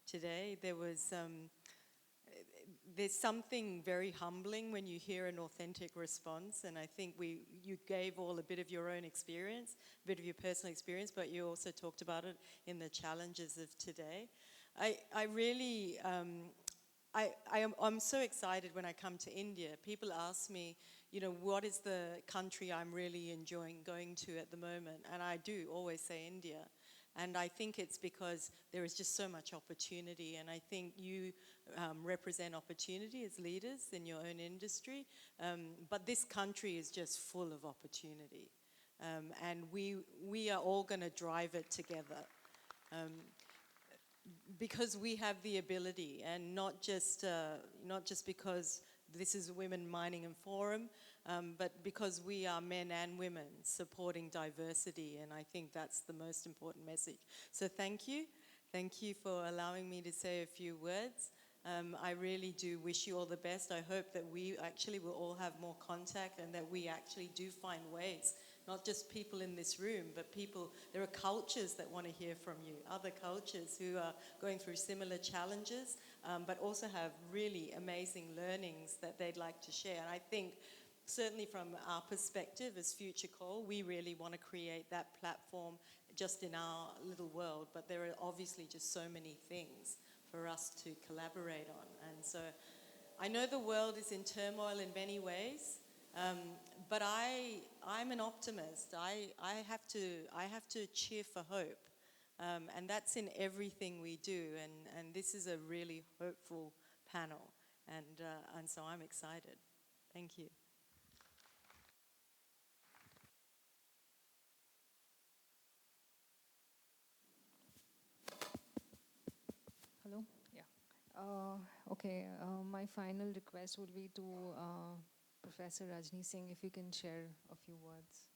today. There's something very humbling when you hear an authentic response, and I think you gave all a bit of your own experience, a bit of your personal experience, but you also talked about it in the challenges of today. I'm so excited when I come to India. People ask me, what is the country I'm really enjoying going to at the moment? And I do always say India. And I think it's because there is just so much opportunity, and I think you represent opportunity as leaders in your own industry. But this country is just full of opportunity, and we are all going to drive it together. Because we have the ability, and not just because this is a Women Mining and Forum, but because we are men and women supporting diversity, and I think that's the most important message. So thank you for allowing me to say a few words. I really do wish you all the best. I hope that we actually will all have more contact, and that we actually do find ways, not just people in this room, but there are cultures that want to hear from you, other cultures who are going through similar challenges, but also have really amazing learnings that they'd like to share. And I think, certainly from our perspective as Future Call, we really want to create that platform just in our little world, but there are obviously just so many things for us to collaborate on. And so I know the world is in turmoil in many ways, but I'm an optimist. I have to cheer for hope, and that's in everything we do. And this is a really hopeful panel, and so I'm excited. Thank you. Hello? Yeah. Okay, my final request would be to Professor Rajni Singh, if you can share a few words.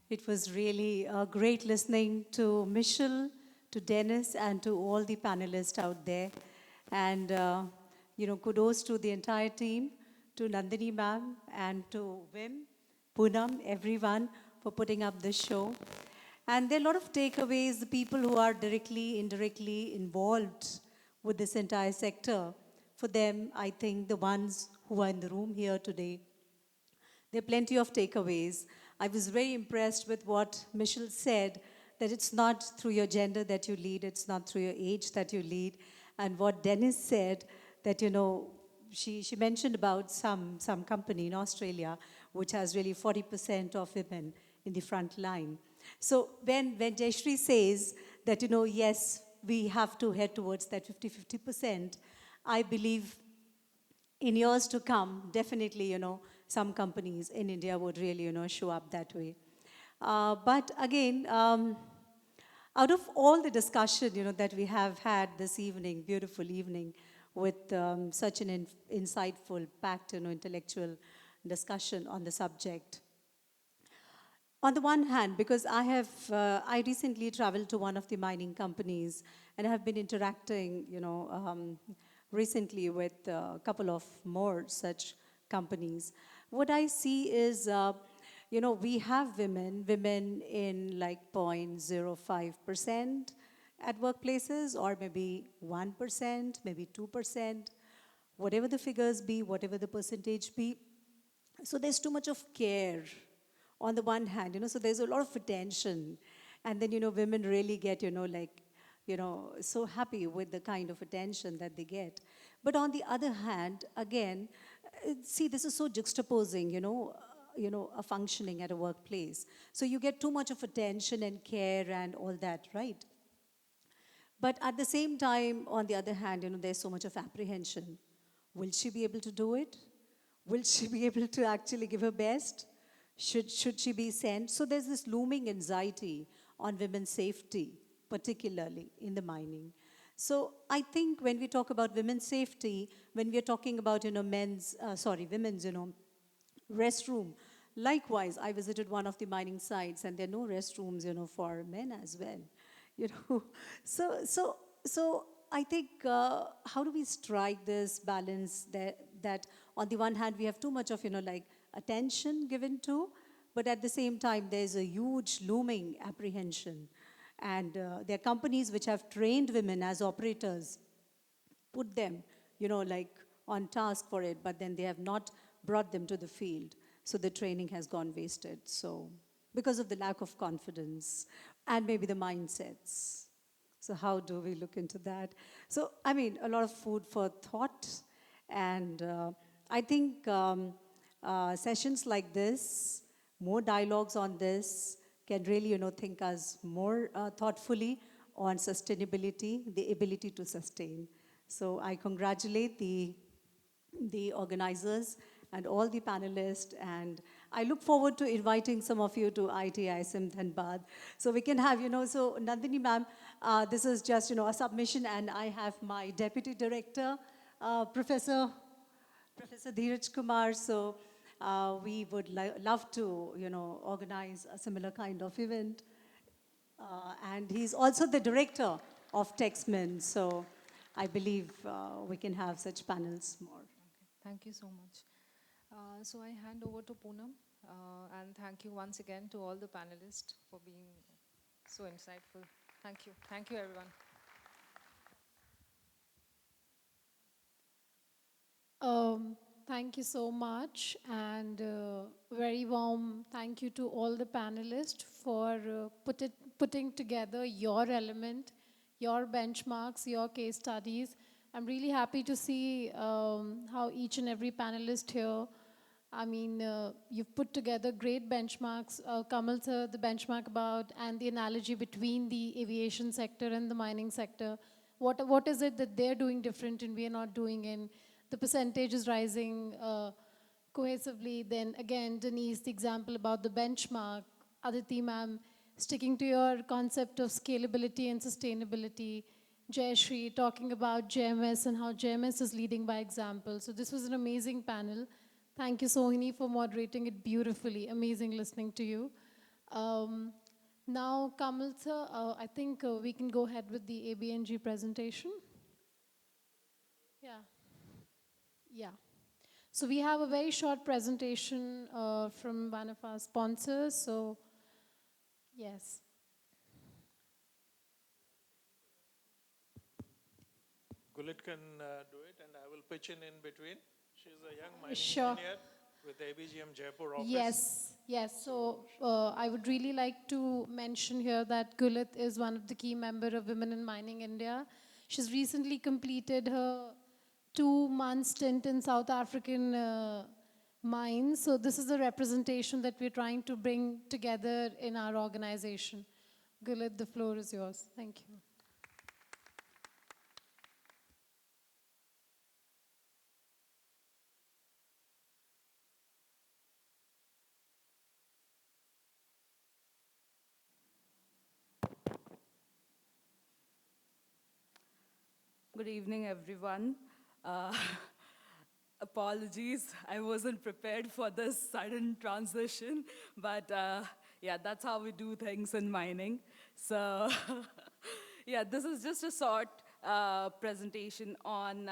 It was really great listening to Michelle, to Dennis, and to all the panelists out there. And, kudos to the entire team, to Nandini ma'am, and to Wim, Poonam, everyone for putting up this show. And there are a lot of takeaways, the people who are directly, indirectly involved with this entire sector. For them, I think the ones who are in the room here today, there are plenty of takeaways. I was very impressed with what Michelle said, that it's not through your gender that you lead, it's not through your age that you lead. And what Dennis said, that, she mentioned about some company in Australia which has really 40% of women in the front line. So when Jayashree says that, yes, we have to head towards that 50-50%, I believe in years to come, definitely, some companies in India would really, show up that way. But again, out of all the discussion, that we have had this evening, beautiful evening, with such an insightful, packed, intellectual discussion on the subject. On the one hand, because I recently traveled to one of the mining companies, and I have been interacting, recently with a couple of more such companies. What I see is, we have women in like 0.05% at workplaces, or maybe 1%, maybe 2%, whatever the figures be, whatever the percentage be. So there's too much of care on the one hand, so there's a lot of attention. And then, women really get, so happy with the kind of attention that they get. But on the other hand, again, see, this is so juxtaposing, a functioning at a workplace. So you get too much of attention and care and all that, right? But at the same time, on the other hand, there's so much of apprehension. Will she be able to do it? Will she be able to actually give her best? Should she be sent? So there's this looming anxiety on women's safety, particularly in the mining. So I think when we talk about women's safety, when we're talking about, women's, restroom, likewise, I visited one of the mining sites, and there are no restrooms, for men as well. So I think, how do we strike this balance that on the one hand, we have too much of, like attention given to, but at the same time, there's a huge looming apprehension. And there are companies which have trained women as operators, put them, like on task for it, but then they have not brought them to the field. So the training has gone wasted. So because of the lack of confidence and maybe the mindsets. So how do we look into that? So, I mean, a lot of food for thought. And I think sessions like this, more dialogues on this, can really, think us more thoughtfully on sustainability, the ability to sustain. So I congratulate the organizers and all the panelists, and I look forward to inviting some of you to ITISM Dhanbad. So we can have, so Nandini ma'am, this is just, a submission, and I have my deputy director, Professor Dheeraj Kumar. So we would love to, organize a similar kind of event. And he's also the director of TechSmen. So I believe we can have such panels more. Okay. Thank you so much. So I hand over to Poonam, and thank you once again to all the panelists for being so insightful. Thank you. Thank you, everyone. Thank you so much, and very warm thank you to all the panelists for putting together your element, your benchmarks, your case studies. I'm really happy to see how each and every panelist here, I mean, you've put together great benchmarks. Kamal sir, the benchmark about and the analogy between the aviation sector and the mining sector. What is it that they're doing different and we are not doing, in the percentage is rising cohesively. Then again, Denise, the example about the benchmark. Aditi ma'am, sticking to your concept of scalability and sustainability. Jayashree talking about JMS and how JMS is leading by example. So this was an amazing panel. Thank you, Sohini, for moderating it beautifully. Amazing listening to you. Now, Kamal sir, I think we can go ahead with the ABNG presentation. Yeah. Yeah. So we have a very short presentation from one of our sponsors. So, yes. Gulit can do it, and I will pitch in between. She's a young mining Sure. engineer with the ABGM Jaipur office. Yes, yes. So I would really like to mention here that Gulit is one of the key members of Women in Mining India. She's recently completed her 2-month stint in South African mines. So this is a representation that we're trying to bring together in our organization. Gulit, the floor is yours. Thank you. Good evening, everyone. Uh, Apologies, I wasn't prepared for this sudden transition, but yeah, that's how we do things in mining. So yeah, this is just a short presentation on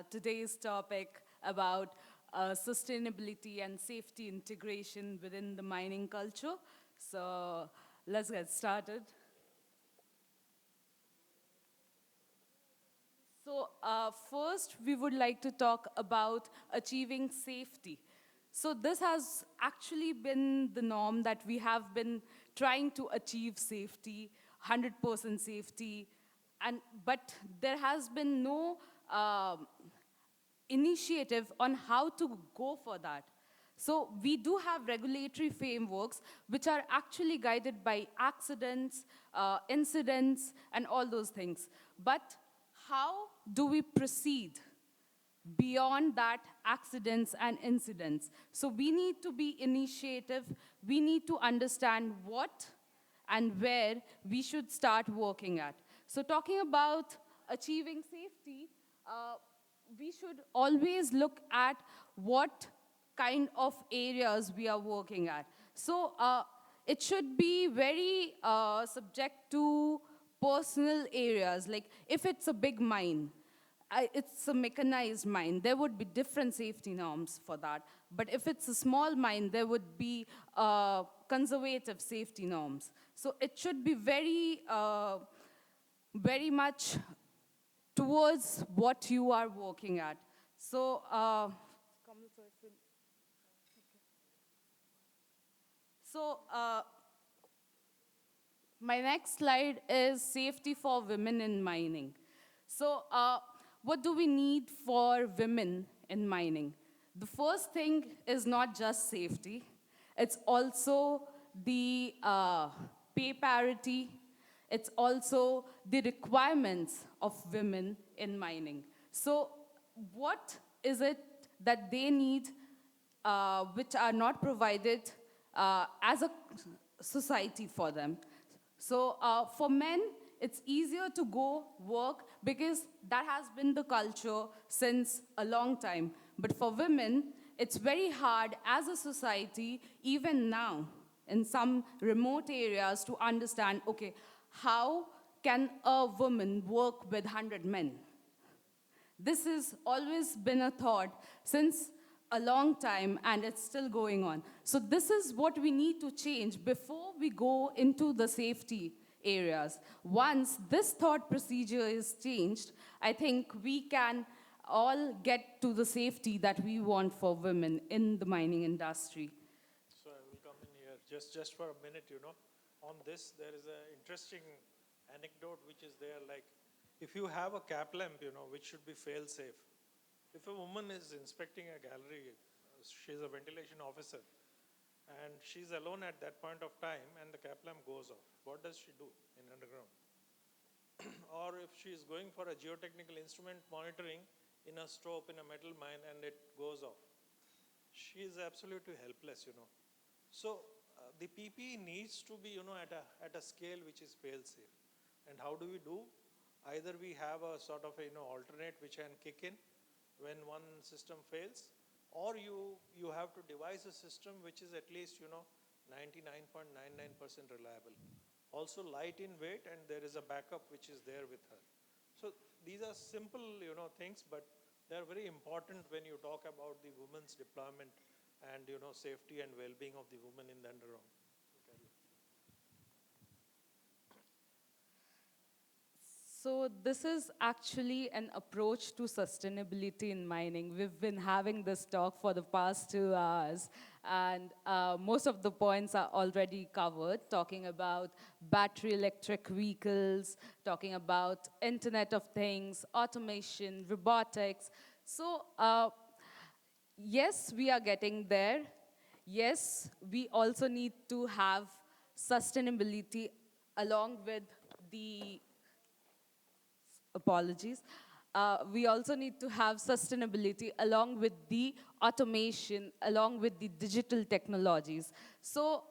today's topic about sustainability and safety integration within the mining culture. So let's get started. So first, we would like to talk about achieving safety. So this has actually been the norm that we have been trying to achieve safety, 100% safety, but there has been no initiative on how to go for that. So we do have regulatory frameworks which are actually guided by accidents, incidents, and all those things. But how do we proceed beyond that accidents and incidents? So we need to be initiative. We need to understand what and where we should start working at. So talking about achieving safety, we should always look at what kind of areas we are working at. So it should be very subject to personal areas. Like if it's a big mine, it's a mechanized mine, there would be different safety norms for that. But if it's a small mine, there would be conservative safety norms. So it should be very much towards what you are working at. So, my next slide is safety for women in mining. So, what do we need for women in mining? The first thing is not just safety, it's also the pay parity, it's also the requirements of women in mining. So, what is it that they need which are not provided as a society for them? So for men, it's easier to go work because that has been the culture since a long time. But for women, it's very hard as a society, even now, in some remote areas, to understand, okay, how can a woman work with 100 men? This has always been a thought since a long time, and it's still going on. So this is what we need to change before we go into the safety areas. Once this thought procedure is changed, I think we can all get to the safety that we want for women in the mining industry. So I will come in here just for a minute, On this, there is an interesting anecdote which is there, like if you have a cap lamp, which should be fail safe. If a woman is inspecting a gallery, she's a ventilation officer, and she's alone at that point of time and the cap lamp goes off, what does she do in underground? Or if she is going for a geotechnical instrument monitoring in a stope in a metal mine and it goes off, she is absolutely helpless. So the PPE needs to be at a scale which is fail safe. And how do we do? Either we have a sort of alternate which can kick in when one system fails, or you have to devise a system which is at least 99.99% reliable, also light in weight, and there is a backup which is there with her. So these are simple things, but they are very important when you talk about the women's deployment and safety and well-being of the women in the underground. So this is actually an approach to sustainability in mining. We've been having this talk for the past 2 hours, and most of the points are already covered, talking about battery electric vehicles, talking about Internet of Things, automation, robotics. So yes, we are getting there. Yes, we also need to have sustainability along with the apologies. We also need to have sustainability along with the automation, along with the digital technologies. So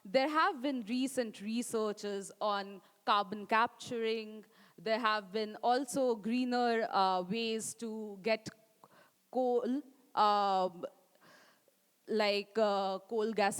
there have been recent researches on carbon capturing. There have been also greener ways to get coal, like coal gas